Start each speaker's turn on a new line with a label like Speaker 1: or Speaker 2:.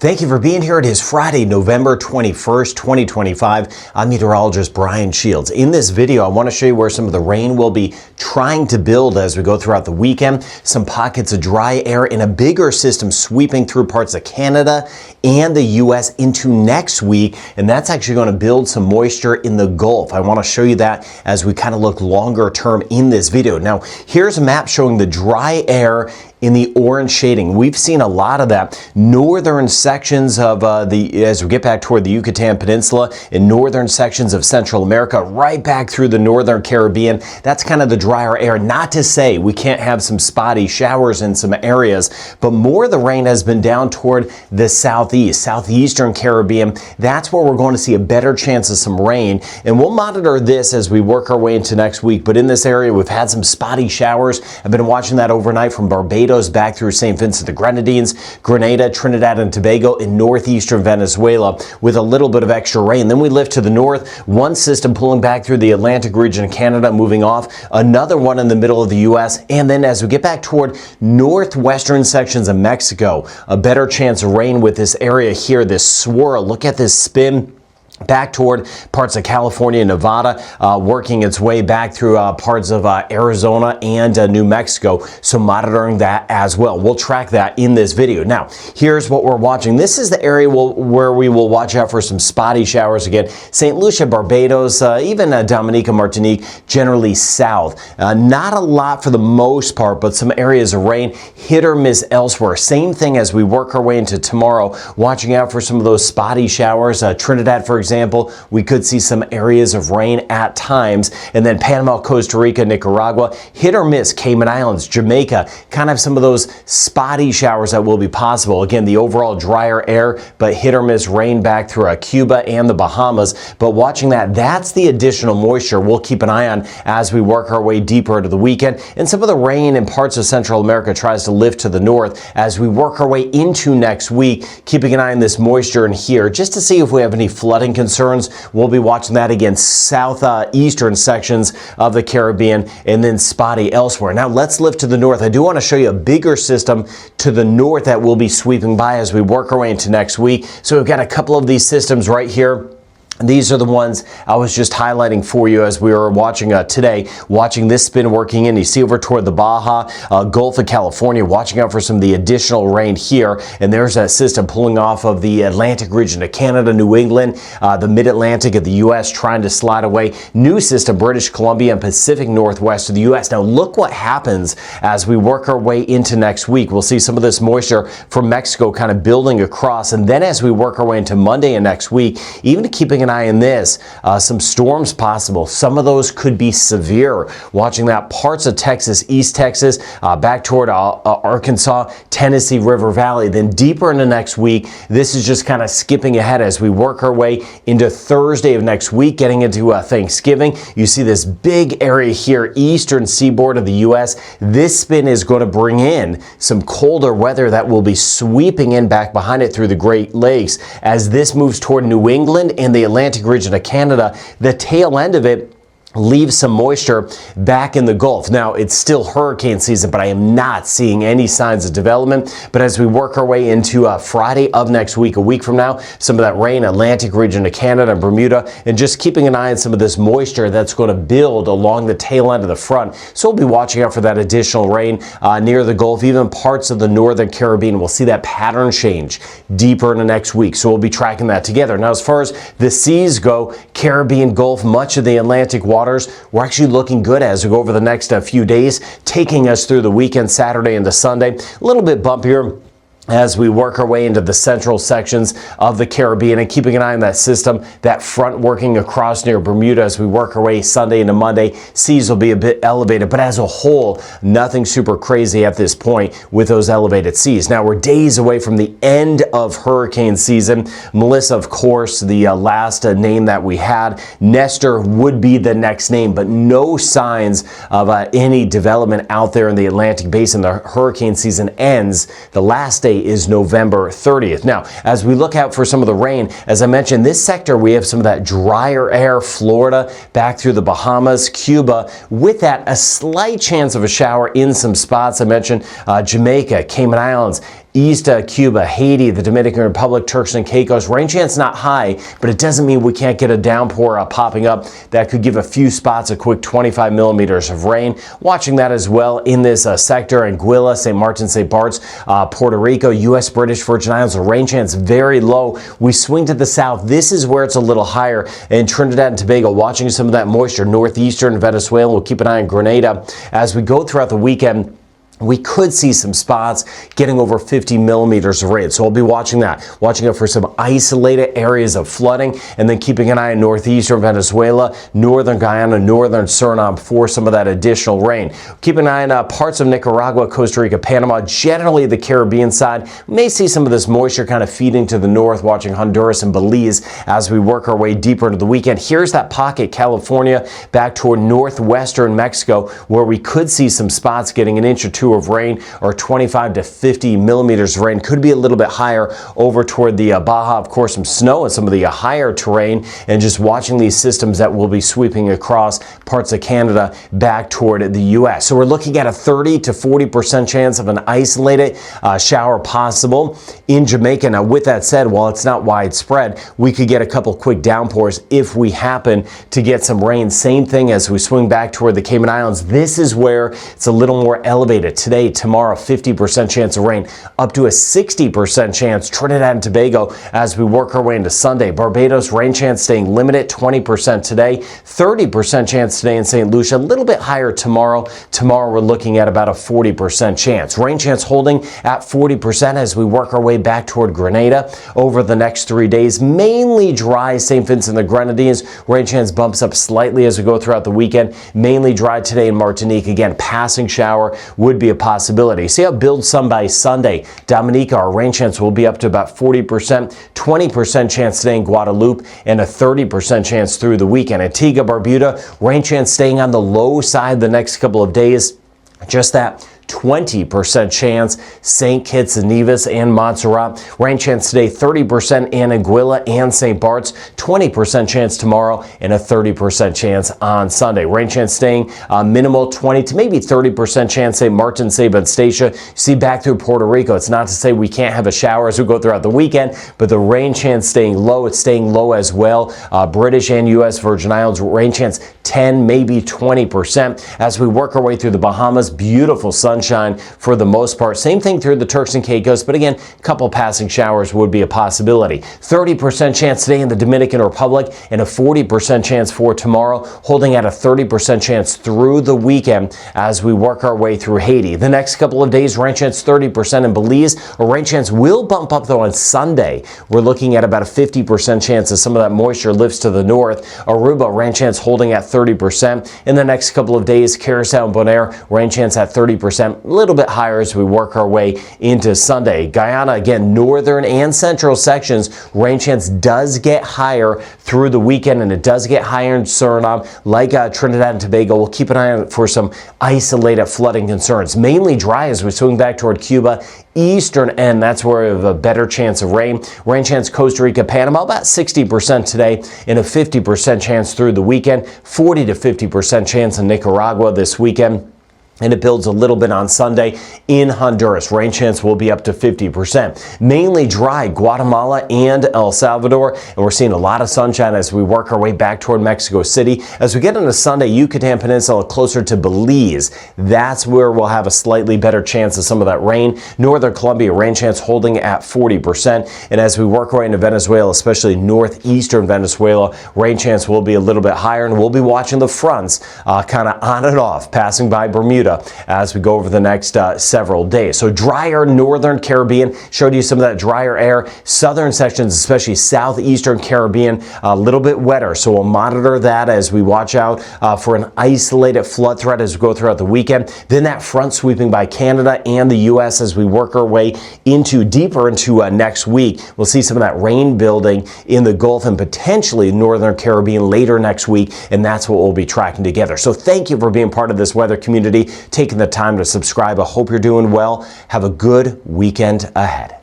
Speaker 1: Thank you for being here. It is Friday, November 21st, 2025. I'm meteorologist Brian Shields. In this video, I want to show you where some of the rain will be trying to build as we go throughout the weekend. Some pockets of dry air and a bigger system sweeping through parts of Canada and the U.S. into next week. And that's actually going to build some moisture in the Gulf. I want to show you that as we kind of look longer term in this video. Now, here's a map showing the dry air in the orange shading. We've seen a lot of that. Northern sections of as we get back toward the Yucatan Peninsula and northern sections of Central America, right back through the northern Caribbean. That's kind of the drier air. Not to say we can't have some spotty showers in some areas, but more of the rain has been down toward the southeastern Caribbean. That's where we're going to see a better chance of some rain. And we'll monitor this as we work our way into next week. But in this area, we've had some spotty showers. I've been watching that overnight from Barbados back through St. Vincent the Grenadines, Grenada, Trinidad and Tobago, in northeastern Venezuela with a little bit of extra rain. Then we lift to the north, one system pulling back through the Atlantic region of Canada, moving off, another one in the middle of the U.S. And then as we get back toward northwestern sections of Mexico, a better chance of rain with this area here, this swirl. Look at this spin back toward parts of California and Nevada, working its way back through parts of Arizona and New Mexico. So monitoring that as well. We'll track that in this video. Now, here's what we're watching. This is the area where we will watch out for some spotty showers again. St. Lucia, Barbados, even Dominica, Martinique, generally south. Not a lot for the most part, but some areas of rain, hit or miss elsewhere. Same thing as we work our way into tomorrow, watching out for some of those spotty showers. Trinidad, for example, we could see some areas of rain at times. And then Panama, Costa Rica, Nicaragua, hit or miss. Cayman Islands, Jamaica, kind of some of those spotty showers that will be possible. Again, the overall drier air, but hit or miss rain back through Cuba and the Bahamas. But watching that, that's the additional moisture we'll keep an eye on as we work our way deeper into the weekend. And some of the rain in parts of Central America tries to lift to the north as we work our way into next week, keeping an eye on this moisture in here just to see if we have any flooding concerns. We'll be watching that again, southeastern sections of the Caribbean, and then spotty elsewhere. Now let's lift to the north. I do want to show you a bigger system to the north that will be sweeping by as we work our way into next week. So we've got a couple of these systems right here. These are the ones I was just highlighting for you as we were watching today, watching this spin working in. You see over toward the Baja, Gulf of California, watching out for some of the additional rain here. And there's that system pulling off of the Atlantic region of Canada, New England, the mid-Atlantic of the U.S. trying to slide away. New system, British Columbia and Pacific Northwest of the U.S. Now look what happens as we work our way into next week. We'll see some of this moisture from Mexico kind of building across. And then as we work our way into Monday and next week, even keeping an eye on this, some storms possible. Some of those could be severe. Watching that, parts of Texas, East Texas, back toward Arkansas, Tennessee River Valley. Then deeper into next week, this is just kind of skipping ahead as we work our way into Thursday of next week, getting into Thanksgiving. You see this big area here, eastern seaboard of the U.S. This spin is going to bring in some colder weather that will be sweeping in back behind it through the Great Lakes as this moves toward New England and the Atlantic region of Canada. The tail end of it leave some moisture back in the Gulf. Now, it's still hurricane season, but I am not seeing any signs of development. But as we work our way into Friday of next week, a week from now, some of that rain, Atlantic region of Canada and Bermuda, and just keeping an eye on some of this moisture that's going to build along the tail end of the front. So we'll be watching out for that additional rain near the Gulf, even parts of the northern Caribbean. We'll see that pattern change deeper into next week. So we'll be tracking that together. Now, as far as the seas go, Caribbean, Gulf, much of the Atlantic waters, we're actually looking good as we go over the next few days, taking us through the weekend, Saturday into Sunday. A little bit bumpier as we work our way into the central sections of the Caribbean, and keeping an eye on that system, that front working across near Bermuda as we work our way Sunday into Monday. Seas will be a bit elevated, but as a whole, nothing super crazy at this point with those elevated seas. Now, we're days away from the end of hurricane season. Melissa, of course, the last name that we had. Nestor would be the next name, but no signs of any development out there in the Atlantic basin. The hurricane season ends the last day is November 30th. Now, as we look out for some of the rain, as I mentioned, this sector, we have some of that drier air, Florida, back through the Bahamas, Cuba. With that, a slight chance of a shower in some spots. I mentioned Jamaica, Cayman Islands, east Cuba, Haiti, the Dominican Republic, Turks and Caicos. Rain chance not high, but it doesn't mean we can't get a downpour popping up that could give a few spots a quick 25 millimeters of rain. Watching that as well in this sector, Anguilla, St. Martin, St. Bart's, Puerto Rico, U.S. British Virgin Islands. The rain chance very low. We swing to the south. This is where it's a little higher in Trinidad and Tobago. Watching some of that moisture, northeastern Venezuela. We'll keep an eye on Grenada as we go throughout the weekend. We could see some spots getting over 50 millimeters of rain. So I'll be watching that, watching it for some isolated areas of flooding, and then keeping an eye on northeastern Venezuela, northern Guyana, northern Suriname for some of that additional rain. Keep an eye on parts of Nicaragua, Costa Rica, Panama, generally the Caribbean side. We may see some of this moisture kind of feeding to the north, watching Honduras and Belize as we work our way deeper into the weekend. Here's that pocket, California, back toward northwestern Mexico, where we could see some spots getting an inch or two of rain, or 25 to 50 millimeters of rain. Could be a little bit higher over toward the Baja. Of course, some snow and some of the higher terrain, and just watching these systems that will be sweeping across parts of Canada back toward the U.S. So we're looking at a 30 to 40% chance of an isolated shower possible in Jamaica. Now, with that said, while it's not widespread, we could get a couple quick downpours if we happen to get some rain. Same thing as we swing back toward the Cayman Islands. This is where it's a little more elevated. Today, tomorrow, 50% chance of rain, up to a 60% chance Trinidad and Tobago as we work our way into Sunday. Barbados, rain chance staying limited, 20% today, 30% chance today in St. Lucia, a little bit higher tomorrow. Tomorrow, we're looking at about a 40% chance. Rain chance holding at 40% as we work our way back toward Grenada over the next 3 days. Mainly dry, St. Vincent and the Grenadines. Rain chance bumps up slightly as we go throughout the weekend. Mainly dry today in Martinique. Again, passing shower would be a possibility. See how it builds some by Sunday. Dominica, our rain chance will be up to about 40%, 20% chance today in Guadeloupe, and a 30% chance through the weekend. Antigua, Barbuda, rain chance staying on the low side the next couple of days. Just that 20% chance, St. Kitts and Nevis and Montserrat. Rain chance today, 30% in Anguilla and St. Bart's, 20% chance tomorrow, and a 30% chance on Sunday. Rain chance staying minimal, 20 to maybe 30% chance, St. Martin, Saba, and Statia. See back through Puerto Rico. It's not to say we can't have a shower as we go throughout the weekend, but the rain chance staying low. It's staying low as well. British and U.S. Virgin Islands, rain chance 10, maybe 20%. As we work our way through the Bahamas, beautiful sunshine for the most part. Same thing through the Turks and Caicos, but again, a couple passing showers would be a possibility. 30% chance today in the Dominican Republic, and a 40% chance for tomorrow, holding at a 30% chance through the weekend as we work our way through Haiti. The next couple of days, rain chance 30% in Belize. A rain chance will bump up though on Sunday. We're looking at about a 50% chance as some of that moisture lifts to the north. Aruba, rain chance holding at 30%. In the next couple of days, Curacao and Bonaire, rain chance at 30%. A little bit higher as we work our way into Sunday. Guyana, again, northern and central sections, rain chance does get higher through the weekend, and it does get higher in Suriname, like Trinidad and Tobago. We'll keep an eye out for some isolated flooding concerns. Mainly dry as we swing back toward Cuba, eastern end, that's where we have a better chance of rain. Rain chance Costa Rica, Panama, about 60% today, and a 50% chance through the weekend. 40 to 50% chance in Nicaragua this weekend. And it builds a little bit on Sunday in Honduras. Rain chance will be up to 50%. Mainly dry, Guatemala and El Salvador. And we're seeing a lot of sunshine as we work our way back toward Mexico City. As we get into Sunday, Yucatan Peninsula closer to Belize. That's where we'll have a slightly better chance of some of that rain. Northern Colombia, rain chance holding at 40%. And as we work our way into Venezuela, especially northeastern Venezuela, rain chance will be a little bit higher. And we'll be watching the fronts kind of on and off, passing by Bermuda as we go over the next several days. So drier northern Caribbean, showed you some of that drier air. Southern sections, especially southeastern Caribbean, a little bit wetter. So we'll monitor that as we watch out for an isolated flood threat as we go throughout the weekend. Then that front sweeping by Canada and the U.S. as we work our way deeper into next week. We'll see some of that rain building in the Gulf and potentially northern Caribbean later next week, and that's what we'll be tracking together. So thank you for being part of this weather community, taking the time to subscribe. I hope you're doing well. Have a good weekend ahead.